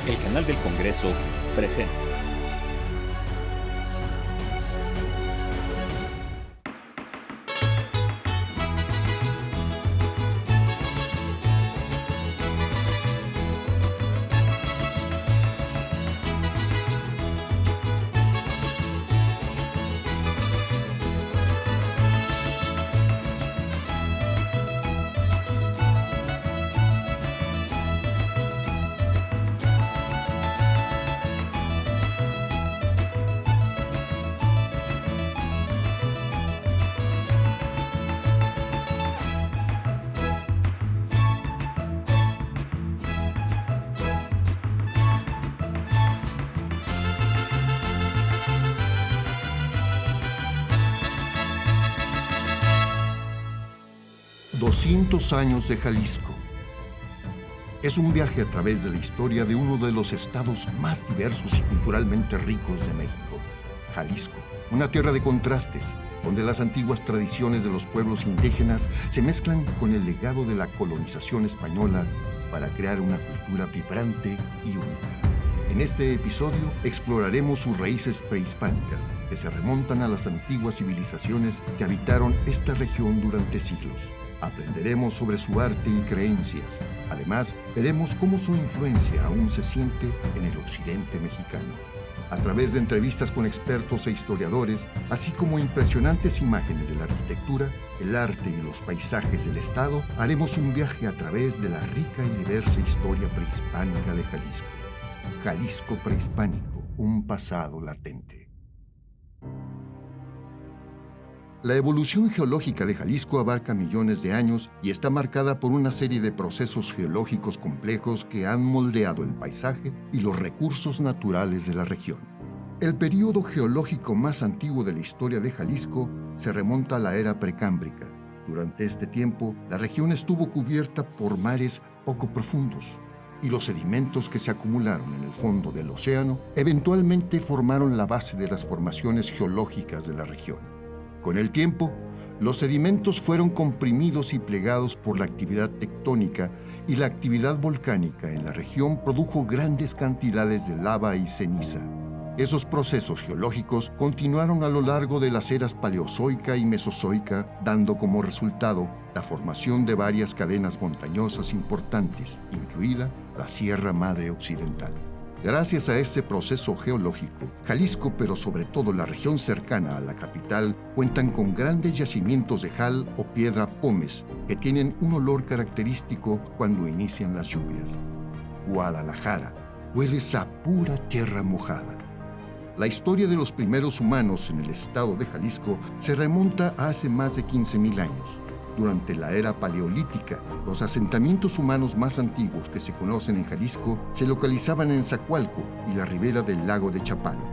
El canal del Congreso presenta. «200 años de Jalisco». Es un viaje a través de la historia de uno de los estados más diversos y culturalmente ricos de México, Jalisco, una tierra de contrastes, donde las antiguas tradiciones de los pueblos indígenas se mezclan con el legado de la colonización española para crear una cultura vibrante y única. En este episodio exploraremos sus raíces prehispánicas, que se remontan a las antiguas civilizaciones que habitaron esta región durante siglos. Aprenderemos sobre su arte y creencias. Además, veremos cómo su influencia aún se siente en el occidente mexicano. A través de entrevistas con expertos e historiadores, así como impresionantes imágenes de la arquitectura, el arte y los paisajes del estado, haremos un viaje a través de la rica y diversa historia prehispánica de Jalisco. Jalisco prehispánico, un pasado latente. La evolución geológica de Jalisco abarca millones de años y está marcada por una serie de procesos geológicos complejos que han moldeado el paisaje y los recursos naturales de la región. El período geológico más antiguo de la historia de Jalisco se remonta a la era precámbrica. Durante este tiempo, la región estuvo cubierta por mares poco profundos, y los sedimentos que se acumularon en el fondo del océano eventualmente formaron la base de las formaciones geológicas de la región. Con el tiempo, los sedimentos fueron comprimidos y plegados por la actividad tectónica y la actividad volcánica en la región produjo grandes cantidades de lava y ceniza. Esos procesos geológicos continuaron a lo largo de las eras paleozoica y mesozoica, dando como resultado la formación de varias cadenas montañosas importantes, incluida la Sierra Madre Occidental. Gracias a este proceso geológico, Jalisco, pero sobre todo la región cercana a la capital, cuentan con grandes yacimientos de jal o piedra pómez que tienen un olor característico cuando inician las lluvias. Guadalajara huele a pura tierra mojada. La historia de los primeros humanos en el estado de Jalisco se remonta a hace más de 15,000 años. Durante la era paleolítica, los asentamientos humanos más antiguos que se conocen en Jalisco se localizaban en Zacualco y la ribera del lago de Chapala.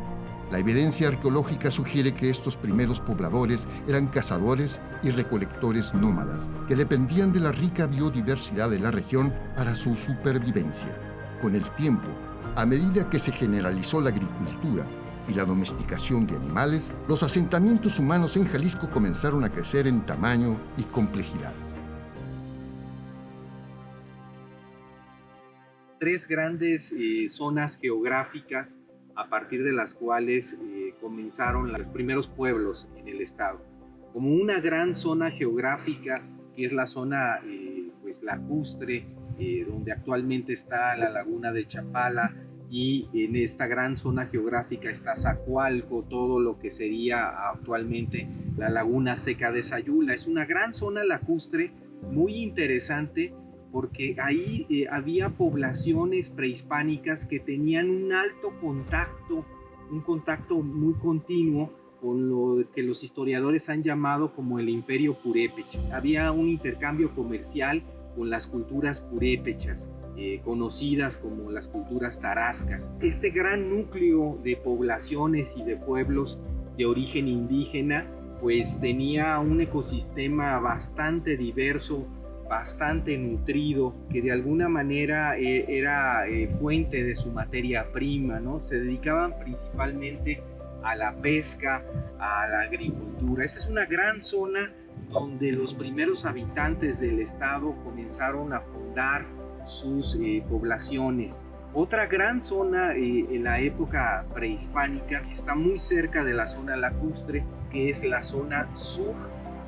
La evidencia arqueológica sugiere que estos primeros pobladores eran cazadores y recolectores nómadas, que dependían de la rica biodiversidad de la región para su supervivencia. Con el tiempo, a medida que se generalizó la agricultura y la domesticación de animales, los asentamientos humanos en Jalisco comenzaron a crecer en tamaño y complejidad. Tres grandes zonas geográficas a partir de las cuales comenzaron los primeros pueblos en el estado. Como una gran zona geográfica, que es la zona lacustre, donde actualmente está la laguna de Chapala, y en esta gran zona geográfica está Zacualco, todo lo que sería actualmente la laguna seca de Sayula. Es una gran zona lacustre muy interesante porque ahí había poblaciones prehispánicas que tenían un alto contacto, un contacto muy continuo con lo que los historiadores han llamado como el Imperio Purépecha. Había un intercambio comercial con las culturas purépechas, conocidas como las culturas tarascas. Este gran núcleo de poblaciones y de pueblos de origen indígena pues tenía un ecosistema bastante diverso, bastante nutrido, que de alguna manera era fuente de su materia prima, ¿no? Se dedicaban principalmente a la pesca, a la agricultura. Esta es una gran zona donde los primeros habitantes del estado comenzaron a fundar sus poblaciones. Otra gran zona en la época prehispánica está muy cerca de la zona lacustre, que es la zona sur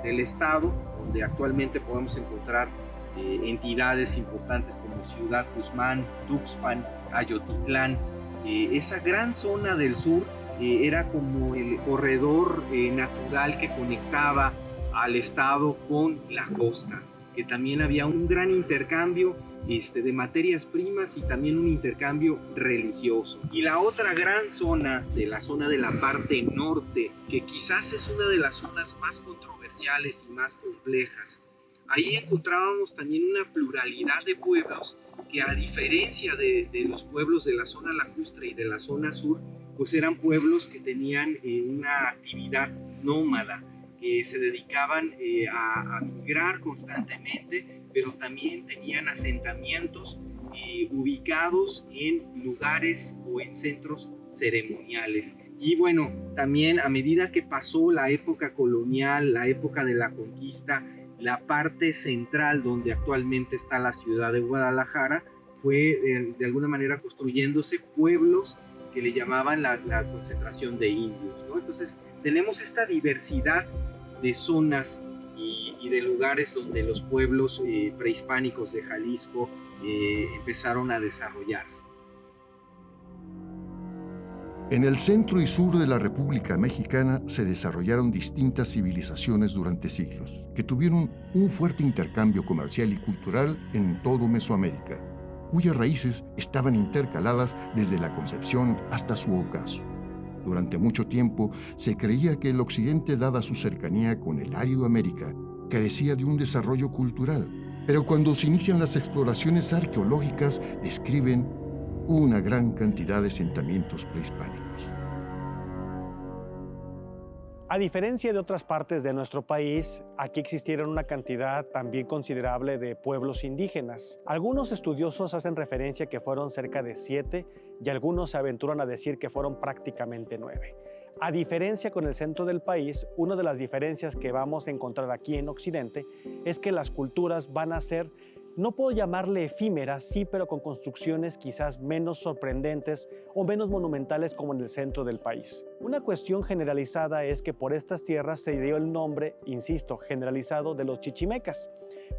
del estado, donde actualmente podemos encontrar entidades importantes como Ciudad Guzmán, Tuxpan, Ayotitlán. Esa gran zona del sur era como el corredor natural que conectaba al estado con la costa, que también había un gran intercambio de materias primas y también un intercambio religioso. Y la otra gran zona de la parte norte, que quizás es una de las zonas más controversiales y más complejas. Ahí encontrábamos también una pluralidad de pueblos que, a diferencia de los pueblos de la zona lacustre y de la zona sur, pues eran pueblos que tenían una actividad nómada, que se dedicaban a migrar constantemente, pero también tenían asentamientos ubicados en lugares o en centros ceremoniales. Y bueno, también a medida que pasó la época colonial, la época de la conquista, la parte central donde actualmente está la ciudad de Guadalajara fue de alguna manera construyéndose pueblos que le llamaban la concentración de indios, ¿no? Entonces tenemos esta diversidad de zonas y de lugares donde los pueblos prehispánicos de Jalisco empezaron a desarrollarse. En el centro y sur de la República Mexicana se desarrollaron distintas civilizaciones durante siglos, que tuvieron un fuerte intercambio comercial y cultural en todo Mesoamérica, cuyas raíces estaban intercaladas desde la concepción hasta su ocaso. Durante mucho tiempo se creía que el Occidente, dada su cercanía con el árido América, carecía de un desarrollo cultural, pero cuando se inician las exploraciones arqueológicas describen una gran cantidad de asentamientos prehispánicos. A diferencia de otras partes de nuestro país, aquí existieron una cantidad también considerable de pueblos indígenas. Algunos estudiosos hacen referencia que fueron cerca de 7 y algunos se aventuran a decir que fueron prácticamente 9. A diferencia con el centro del país, una de las diferencias que vamos a encontrar aquí en Occidente es que las culturas van a ser, no puedo llamarle efímeras, sí, pero con construcciones quizás menos sorprendentes o menos monumentales como en el centro del país. Una cuestión generalizada es que por estas tierras se dio el nombre, insisto, generalizado de los chichimecas.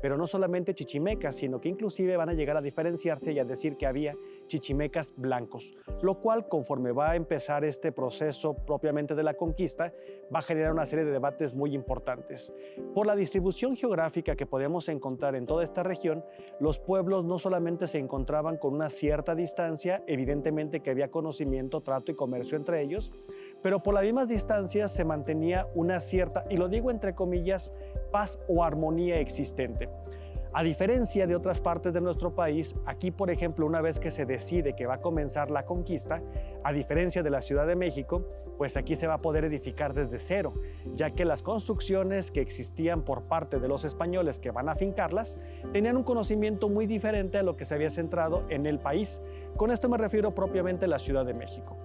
Pero no solamente chichimecas, sino que inclusive van a llegar a diferenciarse y a decir que había chichimecas blancos, lo cual, conforme va a empezar este proceso propiamente de la conquista, va a generar una serie de debates muy importantes. Por la distribución geográfica que podemos encontrar en toda esta región, los pueblos no solamente se encontraban con una cierta distancia, evidentemente que había conocimiento, trato y comercio entre ellos, pero por las mismas distancias se mantenía una cierta, y lo digo entre comillas, paz o armonía existente. A diferencia de otras partes de nuestro país, aquí, por ejemplo, una vez que se decide que va a comenzar la conquista, a diferencia de la Ciudad de México, pues aquí se va a poder edificar desde cero, ya que las construcciones que existían por parte de los españoles que van a afincarlas tenían un conocimiento muy diferente a lo que se había centrado en el país. Con esto me refiero propiamente a la Ciudad de México.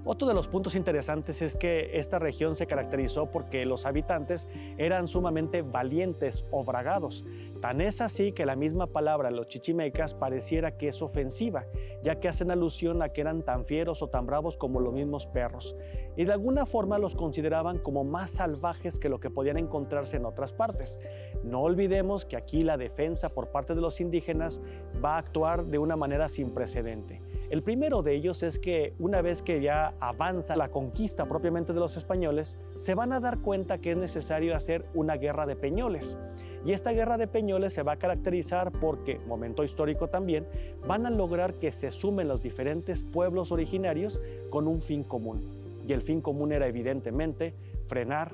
Otro de los puntos interesantes es que esta región se caracterizó porque los habitantes eran sumamente valientes o bragados. Tan es así que la misma palabra, los chichimecas, pareciera que es ofensiva, ya que hacen alusión a que eran tan fieros o tan bravos como los mismos perros. Y de alguna forma los consideraban como más salvajes que lo que podían encontrarse en otras partes. No olvidemos que aquí la defensa por parte de los indígenas va a actuar de una manera sin precedente. El primero de ellos es que una vez que ya avanza la conquista propiamente de los españoles, se van a dar cuenta que es necesario hacer una guerra de peñoles. Y esta guerra de peñoles se va a caracterizar porque, momento histórico también, van a lograr que se sumen los diferentes pueblos originarios con un fin común. Y el fin común era evidentemente frenar,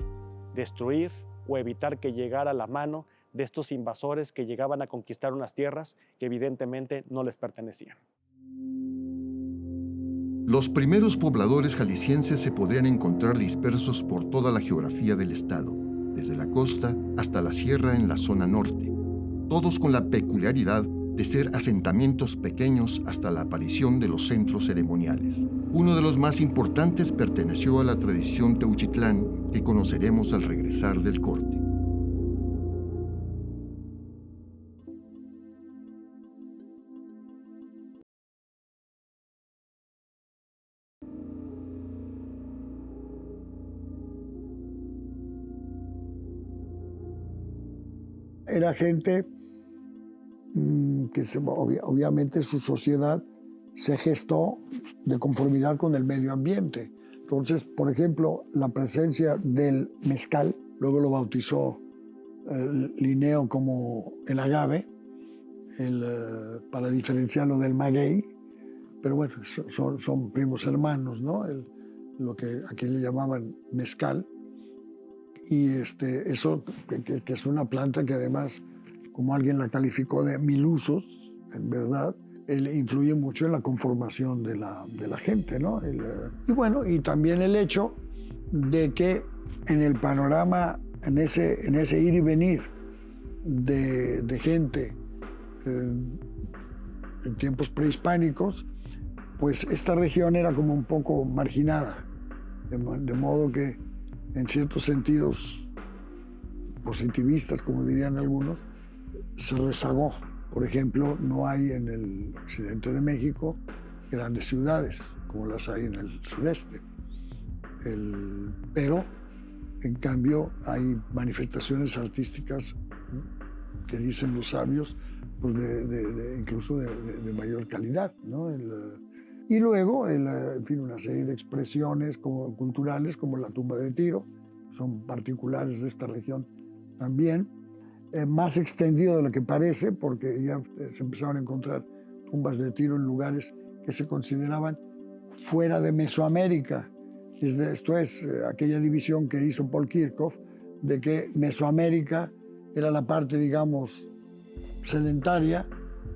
destruir o evitar que llegara la mano de estos invasores que llegaban a conquistar unas tierras que evidentemente no les pertenecían. Los primeros pobladores jaliscienses se podrían encontrar dispersos por toda la geografía del estado, desde la costa hasta la sierra en la zona norte, todos con la peculiaridad de ser asentamientos pequeños hasta la aparición de los centros ceremoniales. Uno de los más importantes perteneció a la tradición Teuchitlán, que conoceremos al regresar del corte. era gente que obviamente su sociedad se gestó de conformidad con el medio ambiente. Entonces, por ejemplo, la presencia del mezcal, luego lo bautizó Linneo como el agave, para diferenciarlo del maguey, pero bueno, son primos hermanos, ¿no? Lo que aquí le llamaban mezcal. Y eso, que es una planta que además, como alguien la calificó de mil usos, en verdad, influye mucho en la conformación de la gente, ¿no? Y bueno, y también el hecho de que en el panorama, en ese ir y venir de gente en tiempos prehispánicos, pues esta región era como un poco marginada, de modo que en ciertos sentidos positivistas, como dirían algunos, se rezagó. Por ejemplo, no hay en el occidente de México grandes ciudades, como las hay en el sureste. Pero, en cambio, hay manifestaciones artísticas que dicen los sabios, pues incluso de mayor calidad, ¿no? Y luego, en fin, una serie de expresiones culturales como la tumba de Tiro, son particulares de esta región también, más extendido de lo que parece, porque ya se empezaron a encontrar tumbas de Tiro en lugares que se consideraban fuera de Mesoamérica. Esto es, aquella división que hizo Paul Kirchhoff, de que Mesoamérica era la parte, digamos, sedentaria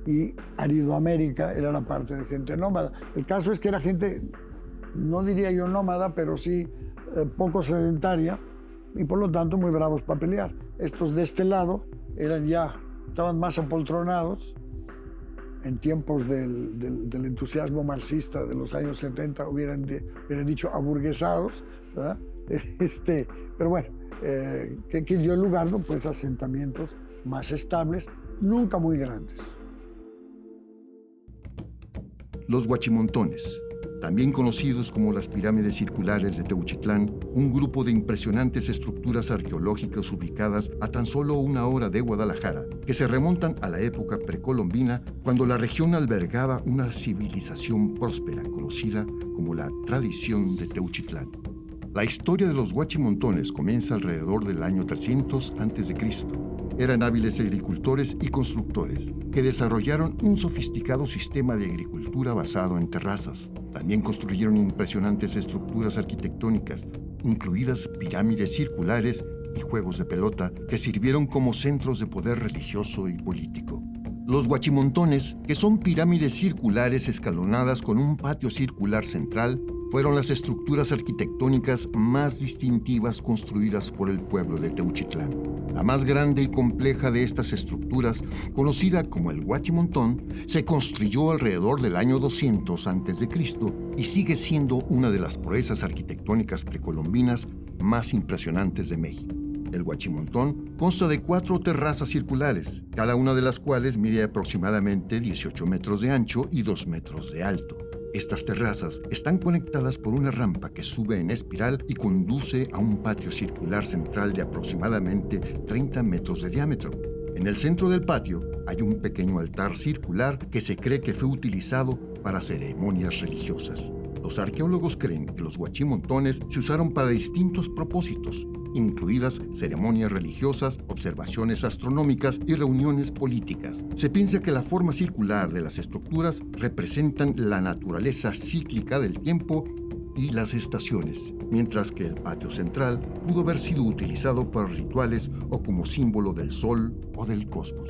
y Aridoamérica era la parte de gente nómada. El caso es que era gente, no diría yo nómada, pero sí poco sedentaria y por lo tanto muy bravos para pelear. Estos de este lado estaban más apoltronados. En tiempos del entusiasmo marxista de los años 70 hubieran dicho aburguesados, ¿verdad? Pero bueno, que dio lugar, ¿no?, pues, a asentamientos más estables, nunca muy grandes. Los Huachimontones, también conocidos como las pirámides circulares de Teuchitlán, un grupo de impresionantes estructuras arqueológicas ubicadas a tan solo 1 hora de Guadalajara, que se remontan a la época precolombina, cuando la región albergaba una civilización próspera conocida como la tradición de Teuchitlán. La historia de los Huachimontones comienza alrededor del año 300 a.C. Eran hábiles agricultores y constructores que desarrollaron un sofisticado sistema de agricultura basado en terrazas. También construyeron impresionantes estructuras arquitectónicas, incluidas pirámides circulares y juegos de pelota que sirvieron como centros de poder religioso y político. Los Huachimontones, que son pirámides circulares escalonadas con un patio circular central, fueron las estructuras arquitectónicas más distintivas construidas por el pueblo de Teuchitlán. La más grande y compleja de estas estructuras, conocida como el Huachimontón, se construyó alrededor del año 200 a.C. y sigue siendo una de las proezas arquitectónicas precolombinas más impresionantes de México. El Huachimontón consta de 4 terrazas circulares, cada una de las cuales mide aproximadamente 18 metros de ancho y 2 metros de alto. Estas terrazas están conectadas por una rampa que sube en espiral y conduce a un patio circular central de aproximadamente 30 metros de diámetro. En el centro del patio hay un pequeño altar circular que se cree que fue utilizado para ceremonias religiosas. Los arqueólogos creen que los Huachimontones se usaron para distintos propósitos, incluidas ceremonias religiosas, observaciones astronómicas y reuniones políticas. Se piensa que la forma circular de las estructuras representan la naturaleza cíclica del tiempo y las estaciones, mientras que el patio central pudo haber sido utilizado para rituales o como símbolo del sol o del cosmos.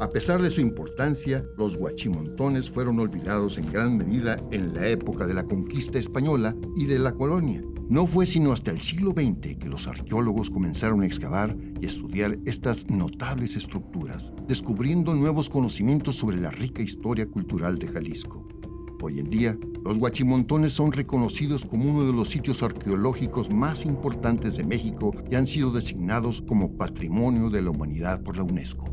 A pesar de su importancia, los Huachimontones fueron olvidados en gran medida en la época de la conquista española y de la colonia. No fue sino hasta el siglo XX que los arqueólogos comenzaron a excavar y estudiar estas notables estructuras, descubriendo nuevos conocimientos sobre la rica historia cultural de Jalisco. Hoy en día, los Huachimontones son reconocidos como uno de los sitios arqueológicos más importantes de México y han sido designados como Patrimonio de la Humanidad por la UNESCO.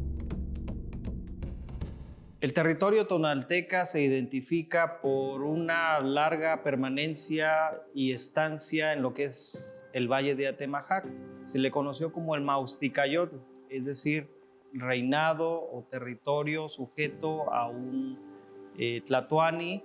El territorio tonalteca se identifica por una larga permanencia y estancia en lo que es el Valle de Atemajac. Se le conoció como el Mausticayotl, es decir, reinado o territorio sujeto a un tlatoani,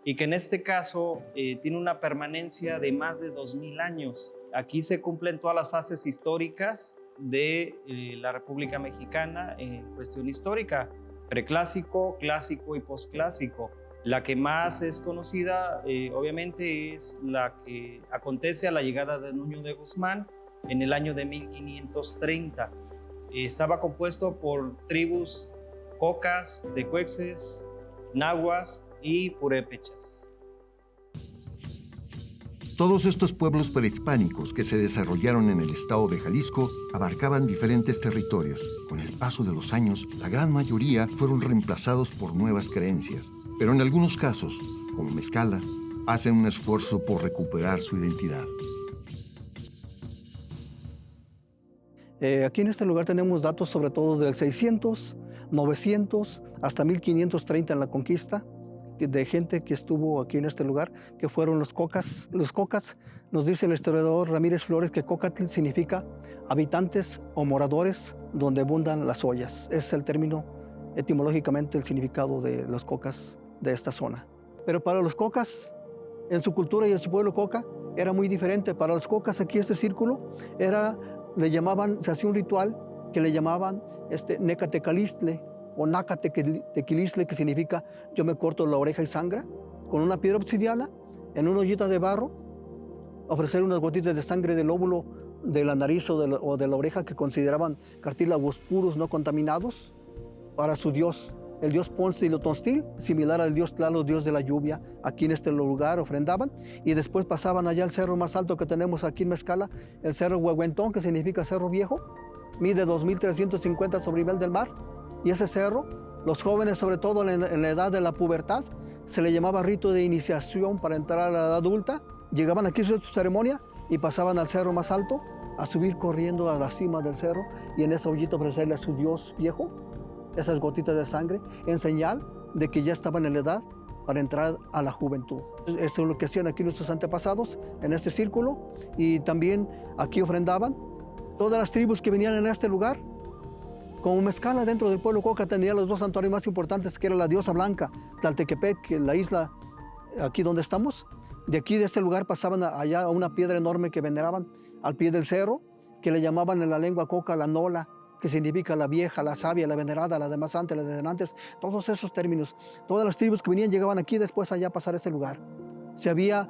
y que en este caso tiene una permanencia de más de 2000 años. Aquí se cumplen todas las fases históricas de la República Mexicana en cuestión histórica: preclásico, clásico y posclásico. La que más es conocida, obviamente, es la que acontece a la llegada de Nuño de Guzmán en el año de 1530. Estaba compuesto por tribus cocas, tecuexes, nahuas y purépechas. Todos estos pueblos prehispánicos que se desarrollaron en el estado de Jalisco abarcaban diferentes territorios. Con el paso de los años, la gran mayoría fueron reemplazados por nuevas creencias, pero en algunos casos, como Mezcala, hacen un esfuerzo por recuperar su identidad. Aquí en este lugar tenemos datos sobre todo del 600, 900 hasta 1530 en la conquista, de gente que estuvo aquí en este lugar, que fueron los cocas. Los cocas, nos dice el historiador Ramírez Flores, que cocatl significa habitantes o moradores donde abundan las ollas. Es el término, etimológicamente, el significado de los cocas de esta zona. Pero para los cocas, en su cultura y en su pueblo coca, era muy diferente. Para los cocas aquí este círculo le llamaban, se hacía un ritual que le llamaban Necatecalistle o Nacatequilistle, que significa yo me corto la oreja y sangra, con una piedra obsidiana en una ollita de barro, ofrecer unas gotitas de sangre del óvulo de la nariz o de la oreja, que consideraban cartílagos puros no contaminados, para su dios, el dios Ponce-Tlatzin, similar al dios Tlaloc, dios de la lluvia. Aquí en este lugar ofrendaban y después pasaban allá al cerro más alto que tenemos aquí en Mezcala, el cerro Huehuentón, que significa cerro viejo, mide 2350 sobre nivel del mar. Y ese cerro, los jóvenes, sobre todo en la edad de la pubertad, se le llamaba rito de iniciación para entrar a la edad adulta. Llegaban aquí a su ceremonia y pasaban al cerro más alto a subir corriendo a la cima del cerro y en esa ollita ofrecerle a su dios viejo esas gotitas de sangre en señal de que ya estaban en la edad para entrar a la juventud. Eso es lo que hacían aquí nuestros antepasados en este círculo, y también aquí ofrendaban todas las tribus que venían en este lugar. Como Mezcala, dentro del pueblo coca, tenía los dos santuarios más importantes, que era la diosa blanca, Tlaltequepec, que la isla aquí donde estamos. De aquí, de este lugar, pasaban allá a una piedra enorme que veneraban al pie del cerro, que le llamaban en la lengua coca la nola, que significa la vieja, la sabia, la venerada, la de más antes, la de antes, todos esos términos. Todas las tribus que venían llegaban aquí después allá a pasar ese lugar. Si había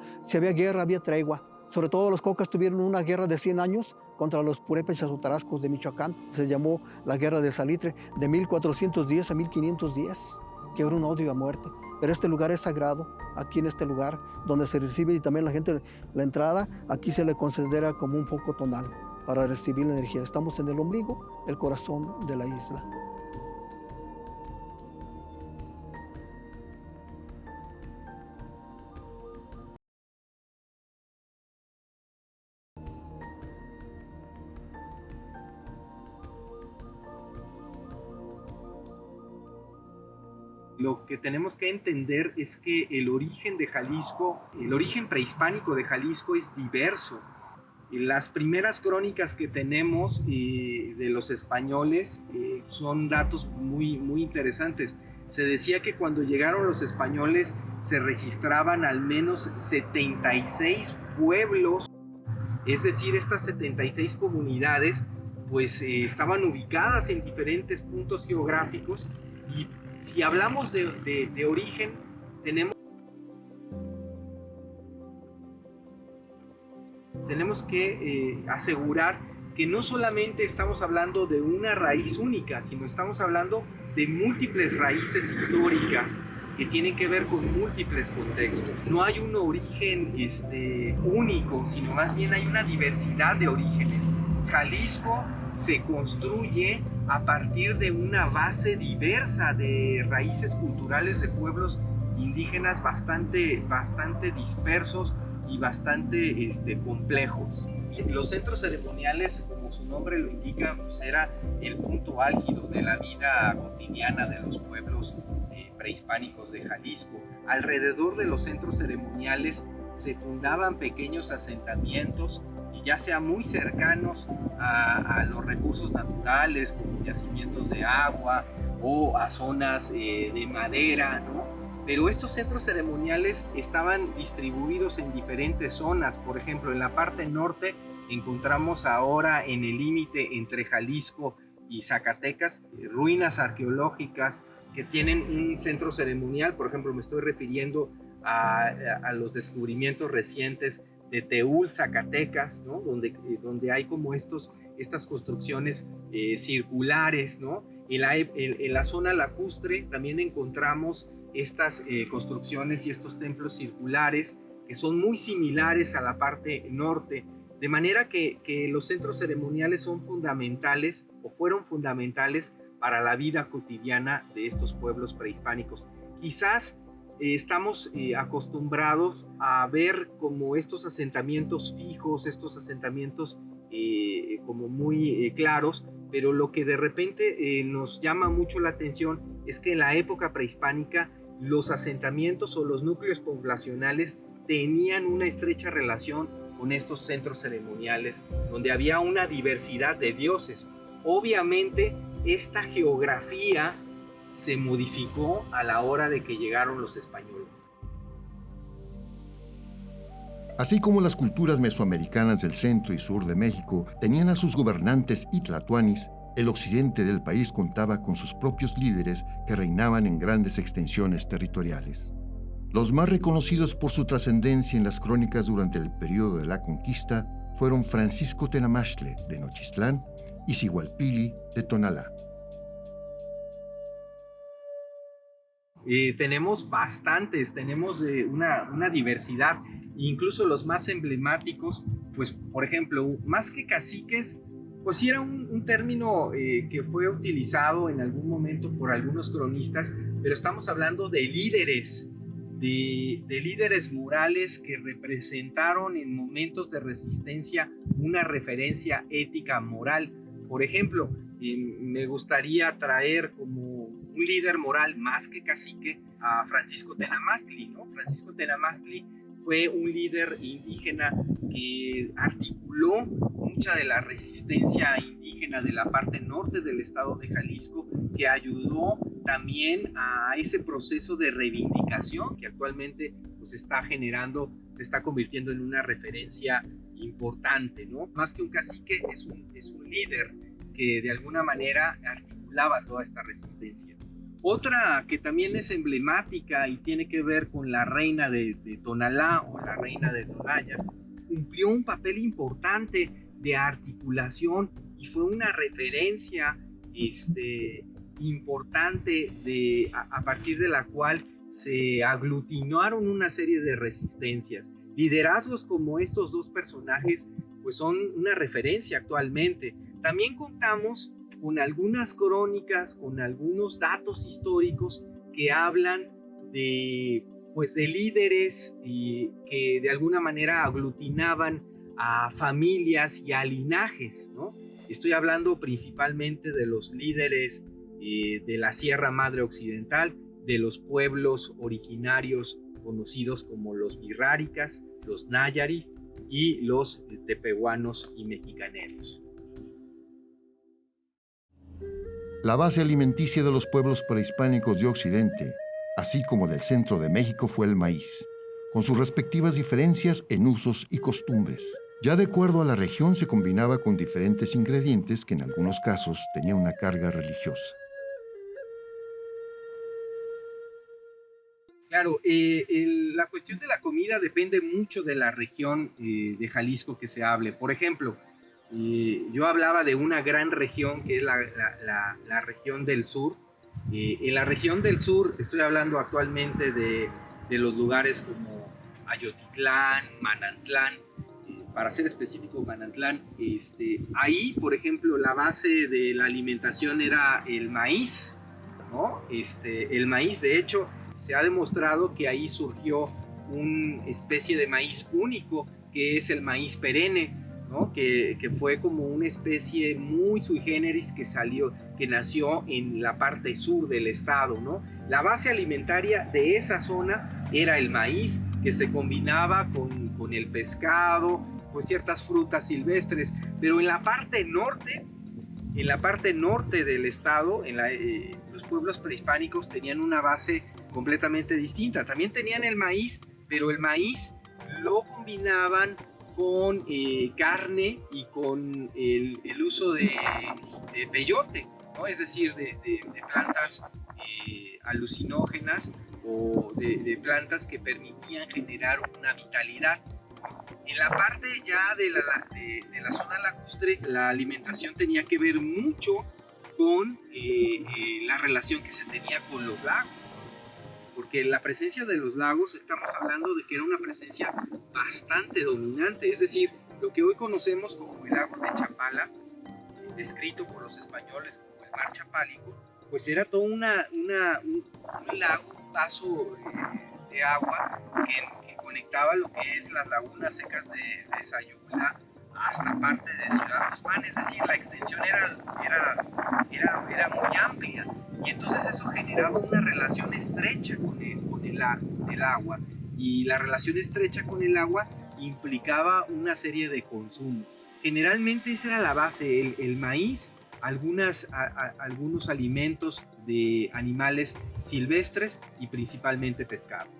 guerra, había tregua. Sobre todo los cocas tuvieron una guerra de 100 años contra los purépechas o tarascos de Michoacán. Se llamó la Guerra del Salitre, de 1410 a 1510, que era un odio a muerte. Pero este lugar es sagrado. Aquí en este lugar donde se recibe, y también la gente, la entrada, aquí se le considera como un foco tonal para recibir la energía. Estamos en el ombligo, el corazón de la isla. Lo que tenemos que entender es que el origen de Jalisco, el origen prehispánico de Jalisco es diverso. Las primeras crónicas que tenemos de los españoles son datos muy, muy interesantes. Se decía que cuando llegaron los españoles se registraban al menos 76 pueblos, es decir, estas 76 comunidades pues estaban ubicadas en diferentes puntos geográficos. Y si hablamos de origen, tenemos que asegurar que no solamente estamos hablando de una raíz única, sino estamos hablando de múltiples raíces históricas que tienen que ver con múltiples contextos. No hay un origen único, sino más bien hay una diversidad de orígenes. Jalisco se construye a partir de una base diversa de raíces culturales de pueblos indígenas bastante dispersos y bastante complejos. Los centros ceremoniales, como su nombre lo indica, pues era el punto álgido de la vida cotidiana de los pueblos prehispánicos de Jalisco. Alrededor de los centros ceremoniales se fundaban pequeños asentamientos y ya sea muy cercanos a los recursos naturales, como yacimientos de agua o a zonas de madera, ¿no? Pero estos centros ceremoniales estaban distribuidos en diferentes zonas. Por ejemplo, en la parte norte encontramos ahora en el límite entre Jalisco y Zacatecas ruinas arqueológicas que tienen un centro ceremonial. Por ejemplo, me estoy refiriendo a los descubrimientos recientes de Teúl, Zacatecas, ¿no? donde hay como estas construcciones circulares, ¿no? En la zona lacustre también encontramos estas construcciones y estos templos circulares que son muy similares a la parte norte, de manera que los centros ceremoniales son fundamentales o fueron fundamentales para la vida cotidiana de estos pueblos prehispánicos. Quizás estamos acostumbrados a ver como estos asentamientos fijos, estos asentamientos como muy claros, pero lo que de repente nos llama mucho la atención es que en la época prehispánica los asentamientos o los núcleos poblacionales tenían una estrecha relación con estos centros ceremoniales, donde había una diversidad de dioses. Obviamente, esta geografía se modificó a la hora de que llegaron los españoles. Así como las culturas mesoamericanas del centro y sur de México tenían a sus gobernantes y tlatoanis, el occidente del país contaba con sus propios líderes que reinaban en grandes extensiones territoriales. Los más reconocidos por su trascendencia en las crónicas durante el periodo de la conquista fueron Francisco Tenamaxtle de Nochistlán y Sigualpili de Tonalá. Tenemos bastantes, tenemos una diversidad, incluso los más emblemáticos, pues por ejemplo, más que caciques, pues sí era un término que fue utilizado en algún momento por algunos cronistas, pero estamos hablando de líderes, de líderes murales que representaron en momentos de resistencia una referencia ética moral. Por ejemplo, me gustaría traer como un líder moral más que cacique a Francisco Tenamaxtle, ¿no? Francisco Tenamaxtle fue un líder indígena que articuló mucha de la resistencia indígena de la parte norte del estado de Jalisco, que ayudó también a ese proceso de reivindicación que actualmente pues, se está convirtiendo en una referencia importante, ¿no? Más que un cacique, es un líder que de alguna manera articulaba toda esta resistencia. Otra que también es emblemática y tiene que ver con la reina de Tonalá o la reina de Tonaya, cumplió un papel importante de articulación y fue una referencia importante a partir de la cual se aglutinaron una serie de resistencias. Liderazgos como estos dos personajes pues son una referencia actualmente. También contamos con algunas crónicas, con algunos datos históricos que hablan de líderes que de alguna manera aglutinaban a familias y a linajes, ¿no? Estoy hablando principalmente de los líderes de la Sierra Madre Occidental, de los pueblos originarios conocidos como los birráricas, los náyaris y los tepehuanos y mexicaneros. La base alimenticia de los pueblos prehispánicos de Occidente, así como del centro de México, fue el maíz, con sus respectivas diferencias en usos y costumbres. Ya de acuerdo a la región se combinaba con diferentes ingredientes que en algunos casos tenían una carga religiosa. Claro, la cuestión de la comida depende mucho de la región de Jalisco que se hable. Por ejemplo, yo hablaba de una gran región que es la región del sur. En la región del sur estoy hablando actualmente de los lugares como Ayotitlán, Manantlán, para ser específico Manantlán. Ahí, por ejemplo, la base de la alimentación era el maíz, ¿no? El maíz, de hecho, se ha demostrado que ahí surgió una especie de maíz único, que es el maíz perenne, ¿no? Que fue como una especie muy sui generis que nació en la parte sur del estado, ¿no? La base alimentaria de esa zona era el maíz, que se combinaba con el pescado, pues ciertas frutas silvestres, pero en la parte norte del estado, los pueblos prehispánicos tenían una base completamente distinta. También tenían el maíz, pero el maíz lo combinaban con carne y con el uso de peyote, ¿no? Es decir, de plantas alucinógenas o de plantas que permitían generar una vitalidad. En la parte ya de la zona lacustre, la alimentación tenía que ver mucho con la relación que se tenía con los lagos, porque la presencia de los lagos, estamos hablando de que era una presencia bastante dominante, es decir, lo que hoy conocemos como el lago de Chapala, descrito por los españoles como el mar Chapálico, pues era todo un lago, un paso de agua que conectaba lo que es las lagunas secas de Sayula hasta parte de Ciudad Guzmán, es decir, la extensión era muy amplia, y entonces eso generaba una relación estrecha con el agua, y la relación estrecha con el agua implicaba una serie de consumos. Generalmente esa era la base, el maíz, algunos alimentos de animales silvestres y principalmente pescado.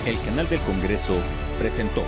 El canal del Congreso presentó